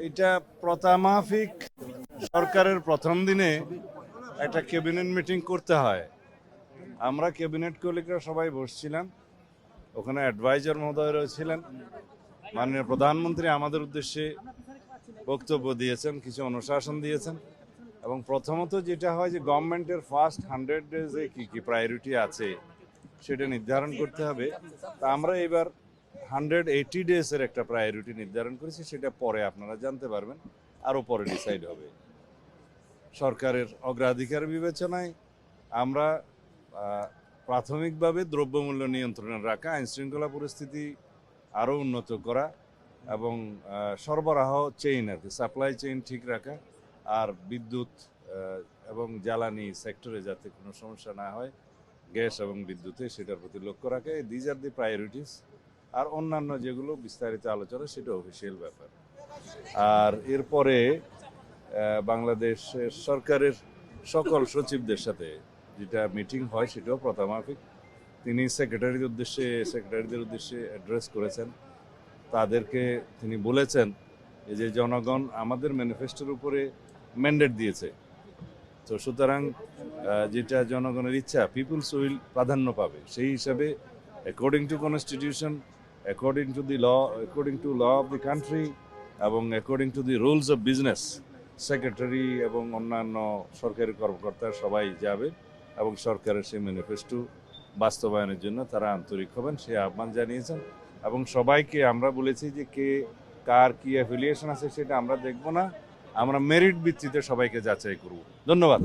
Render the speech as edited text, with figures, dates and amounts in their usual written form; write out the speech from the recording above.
এটা প্রথামাফিক সরকারের প্রথম দিনে একটা ক্যাবিনেট মিটিং করতে হয়। আমরা ক্যাবিনেট কলিগরা সবাই বসছিলাম, ওখানে অ্যাডভাইজার মহোদয়রাও ছিলেন। মাননীয় প্রধানমন্ত্রী আমাদের উদ্দেশ্যে বক্তব্য দিয়েছেন, কিছু অনুশাসন দিয়েছেন। এবং প্রথমত যেটা হয় যে গভর্নমেন্টের ফার্স্ট 100 ডেজে কী কী প্রায়োরিটি আছে সেটা নির্ধারণ করতে হবে। তা আমরা এবার 180 ডেজের একটা প্রায়োরিটি নির্ধারণ করেছি, সেটা পরে আপনারা জানতে পারবেন, আরও পরে ডিসাইড হবে। সরকারের অগ্রাধিকার বিবেচনায় আমরা প্রাথমিকভাবে দ্রব্যমূল্য নিয়ন্ত্রণে রাখা, আইনশৃঙ্খলা পরিস্থিতি আরও উন্নত করা এবং সরবরাহ চেইন আর কি সাপ্লাই চেইন ঠিক রাখা, আর বিদ্যুৎ এবং জ্বালানি সেক্টরে যাতে কোনো সমস্যা না হয়, গ্যাস এবং বিদ্যুতে, সেটার প্রতি লক্ষ্য রাখা। These are the priorities. আর অন্যান্য যেগুলো বিস্তারিত আলোচনা সেটা অফিসিয়াল ব্যাপার। আর এরপরে বাংলাদেশের সরকারের সকল সচিবদের সাথে যেটা মিটিং হয় সেটাও প্রথামাফিক। তিনি সেক্রেটারিদের উদ্দেশ্যে অ্যাড্রেস করেছেন। তাদেরকে তিনি বলেছেন যে জনগণ আমাদের ম্যানিফেস্টোর উপরে ম্যান্ডেট দিয়েছে, তো সুতরাং যেটা জনগণের ইচ্ছা, পিপুলস উইল প্রাধান্য পাবে। সেই হিসাবে according to constitution, according to law of the country এবং according to the rules of business, secretary এবং অন্যান্য সরকারি কর্মকর্তা সবাই যাবে এবং সরকারের সেই ম্যানিফেস্টো বাস্তবায়নের জন্য তারা আন্তরিক হবেন, সে আহ্বান জানিয়েছেন। এবং সবাইকে আমরা বলেছি যে কে কার কি অ্যাফিলিয়েশন আছে সেটা আমরা দেখব না, আমরা মেরিট ভিত্তিতে সবাইকে যাচাই করব। ধন্যবাদ।